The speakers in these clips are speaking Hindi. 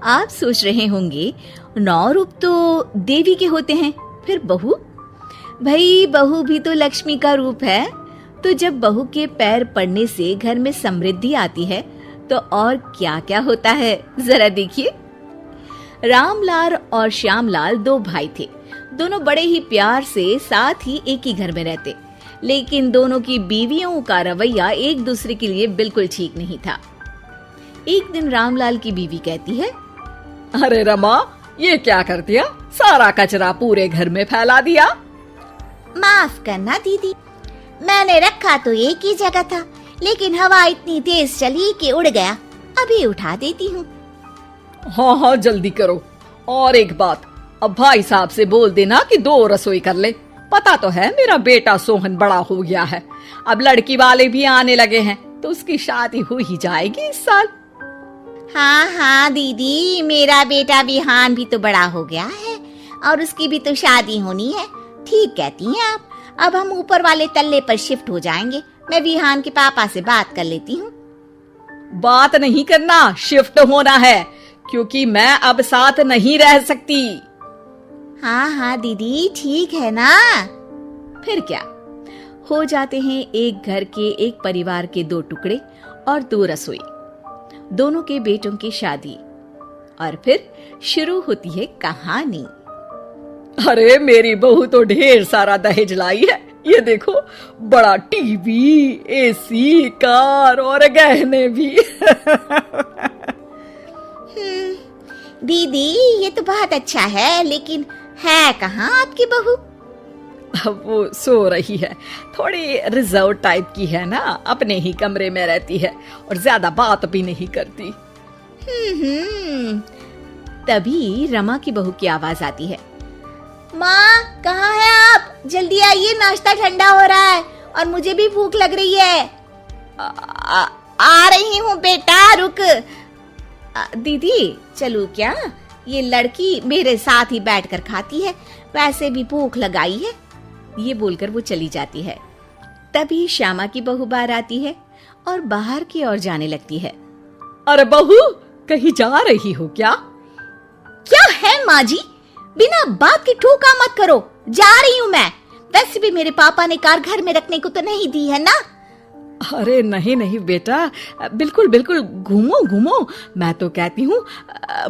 आप सोच रहे होंगे 9 रूप तो देवी के होते हैं, फिर बहू? भाई बहू भी तो लक्ष्मी का रूप है। तो जब बहू के पैर पड़ने से घर में समृद्धि आती है तो और क्या क्या होता है, जरा देखिए। रामलाल और श्यामलाल 2 भाई थे। दोनों बड़े ही प्यार से साथ ही एक ही घर में रहते, लेकिन दोनों की बीवियों का रवैया एक दूसरे के लिए बिल्कुल ठीक नहीं था। एक दिन रामलाल की बीवी कहती है, अरे रमा, ये क्या कर दिया? सारा कचरा पूरे घर में फैला दिया। माफ करना दीदी, मैंने रखा तो एक ही जगह था, लेकिन हवा इतनी तेज चली कि उड़ गया। अभी उठा देती हूँ। हाँ हाँ जल्दी करो। और एक बात, अब भाई साहब से बोल देना कि 2 रसोई कर ले। पता तो है मेरा बेटा सोहन बड़ा हो गया है, अब लड़की वाले भी आने लगे हैं, तो उसकी शादी हो ही जाएगी इस साल। हाँ हाँ दीदी, मेरा बेटा विहान भी तो बड़ा हो गया है और उसकी भी तो शादी होनी है। ठीक कहती हैं आप। अब हम ऊपर वाले तल्ले पर शिफ्ट हो जाएंगे। मैं विहान के पापा से बात कर लेती हूँ। बात नहीं करना, शिफ्ट होना है, क्योंकि मैं अब साथ नहीं रह सकती। हाँ हाँ दीदी, ठीक है ना। फिर क्या, हो जाते हैं एक घर के, एक परिवार के 2 टुकड़े और 2 रसोई, दोनों के बेटों की शादी। और फिर शुरू होती है कहानी। अरे मेरी बहू तो ढेर सारा दहेज लाई है। ये देखो, बड़ा टीवी, एसी, कार और गहने भी। दीदी ये तो बहुत अच्छा है, लेकिन है कहाँ आपकी बहू? अब वो सो रही है, थोड़ी रिजर्व टाइप की है ना, अपने ही कमरे में रहती है और ज्यादा बात भी नहीं करती। तभी रमा की बहू की आवाज आती है, माँ कहाँ है आप? जल्दी आइए, नाश्ता ठंडा हो रहा है और मुझे भी भूख लग रही है। आ रही हूँ बेटा, रुक। दीदी चलूं क्या? ये लड़की मेरे साथ ही बैठकर खाती है, वैसे भी भूख लगाई है। ये बोलकर वो चली जाती है। तभी श्यामा की बहू बाहर आती है और बाहर की ओर जाने लगती है। अरे बहू, कहीं जा रही हो क्या? क्या है माँ जी, बिना बात के ठोका मत करो। जा रही हूँ मैं। वैसे भी मेरे पापा ने कार घर में रखने को तो नहीं दी है ना। अरे नहीं नहीं बेटा, बिल्कुल बिल्कुल, घूमो घूमो। मैं तो कहती हूँ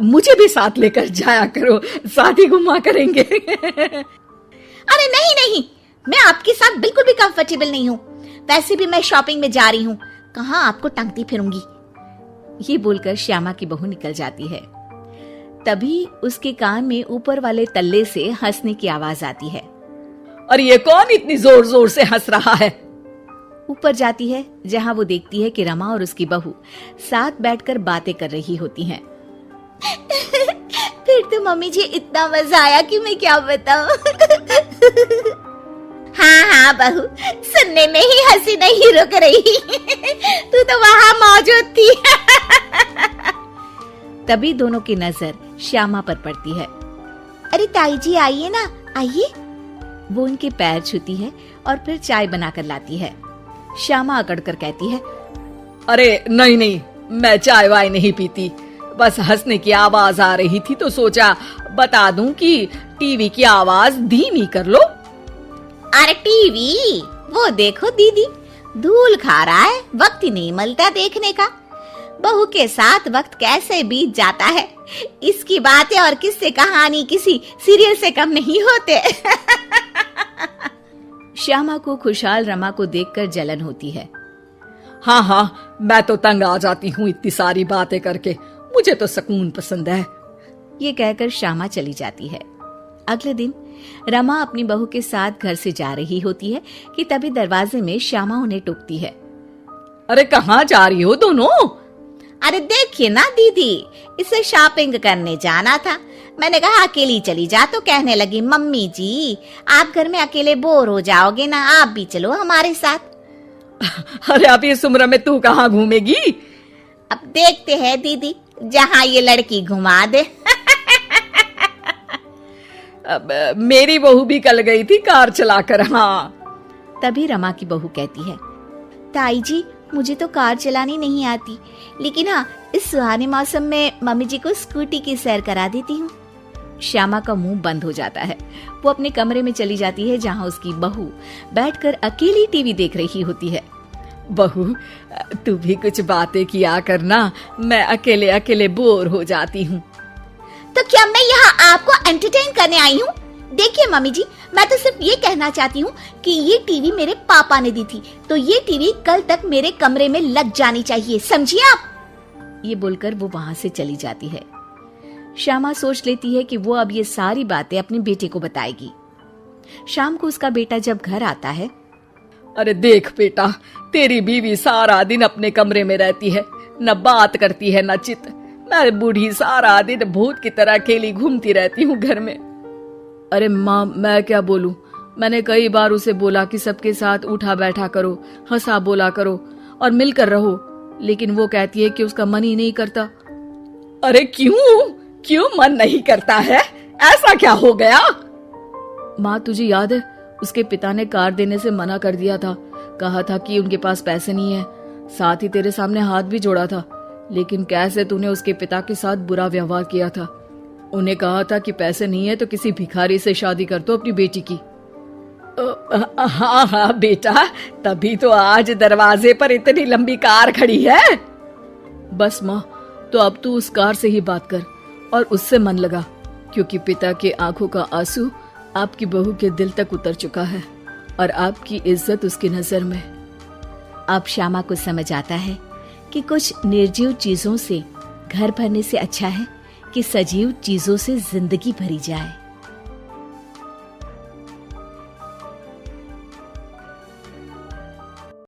मुझे भी साथ लेकर जाया करो, साथ ही घुमा करेंगे। अरे नहीं नहीं, मैं आपके साथ बिल्कुल भी कंफर्टेबल नहीं हूँ। वैसे भी मैं शॉपिंग में जा रही हूँ, कहाँ आपको टांगती फिरूंगी। ये बोलकर श्यामा की बहू निकल जाती है। तभी उसके कान में ऊपर वाले तल्ले से हंसने की आवाज आती है। और ये कौन इतनी जोर जोर से हंस रहा है? ऊपर जाती है, जहाँ वो देखती है कि रमा और उसकी बहू साथ बैठकर बातें कर रही होती हैं। फिर तो मम्मी जी इतना मजा आया कि मैं क्या बताऊं। हाँ हाँ बहू, सुनने में ही हंसी नहीं रुक रही। तू तो वहाँ मौजूद थी। तभी दोनों की नजर श्यामा पर पड़ती है। अरे ताई जी आइए ना, आइए। वो उनके पैर छूती है और फिर चाय बनाकर लाती है। श्यामा अकड़कर कहती है, अरे नहीं नहीं, मैं चाय वाय नहीं पीती, बस हंसने की आवाज आ रही थी तो सोचा बता दूं कि टीवी की आवाज धीमी कर लो। अरे टीवी वो देखो दीदी, धूल खा रहा है, वक्त ही नहीं मिलता देखने का। बहू के साथ वक्त कैसे बीत जाता है, इसकी बातें और किस्से कहानी किसी सीरियल से कम नहीं होते। श्यामा को खुशहाल रमा को देखकर जलन होती है। हाँ हाँ, मैं तो तंग आ जाती हूँ इतनी सारी बातें करके, मुझे तो सुकून पसंद है। ये कहकर श्यामा चली जाती है। अगले दिन रमा अपनी बहू के साथ घर से जा रही होती है कि तभी दरवाजे में श्यामा उन्हें टोकती है। अरे कहाँ जा रही हो दोनों? अरे देखिए ना दीदी, इसे शॉपिंग करने जाना था। मैंने कहा अकेली चली जा, तो कहने लगी मम्मी जी आप घर में अकेले बोर हो जाओगे ना, आप भी चलो हमारे साथ। अरे अब इस उम्र में तू कहाँ घूमेगी? अब देखते हैं दीदी, जहाँ ये लड़की घुमा दे। मेरी बहू भी कल गई थी कार चलाकर। हाँ। तभी रमा की बहू कहती है, ताई जी मुझे तो कार चलानी नहीं आती, लेकिन हाँ, इस सुहाने मौसम में मम्मी जी को स्कूटी की सैर करा देती हूँ। श्यामा का मुंह बंद हो जाता है। वो अपने कमरे में चली जाती है, जहाँ उसकी बहू बैठकर अकेली टीवी देख रही होती है। बहू, तू भी कुछ बातें किया करना, मैं अकेले अकेले बोर हो जाती हूँ। तो क्या मैं यहाँ आपको एंटरटेन करने आई हूँ? देखिए मम्मी जी, मैं तो सिर्फ ये कहना चाहती हूँ कि ये टीवी मेरे पापा ने दी थी, तो ये टीवी कल तक मेरे कमरे में लग जानी चाहिए, समझिए आप। ये बोलकर वो वहां से चली जाती है। श्यामा सोच लेती है कि वो अब ये सारी बातें अपने बेटे को बताएगी। शाम को उसका बेटा जब घर आता है, अरे देख बेटा, तेरी बीवी सारा दिन अपने कमरे में रहती है, न बात करती है न चित। मैं बूढ़ी सारा दिन भूत की तरह अकेली घूमती रहती हूँ घर में। अरे माँ, मैं क्या बोलूं? मैंने कई बार उसे बोला कि सबके साथ उठा बैठा करो, हंसा बोला करो और मिलकर रहो, लेकिन वो कहती है कि उसका मन ही नहीं करता। अरे क्यों मन नहीं करता है? ऐसा क्या हो गया? माँ, तुझे याद है उसके पिता ने कार देने से मना कर दिया था। कहा था कि उनके पास पैसे नहीं है, साथ ही तेरे सामने हाथ भी जोड़ा था, लेकिन कैसे तूने उसके पिता के साथ बुरा व्यवहार किया था। उन्हें कहा था कि पैसे नहीं है तो किसी भिखारी से शादी कर दो अपनी बेटी की। हाँ बेटा, तभी तो आज दरवाजे पर इतनी लंबी कार खड़ी है। बस माँ, तो अब तू उस कार से ही बात कर और उससे मन लगा, क्योंकि पिता के आंखों का आंसू आपकी बहू के दिल तक उतर चुका है और आपकी इज्जत उसकी नजर में। अब श्यामा को समझ आता है कि कुछ निर्जीव चीजों से घर भरने से अच्छा है कि सजीव चीजों से जिंदगी भरी जाए।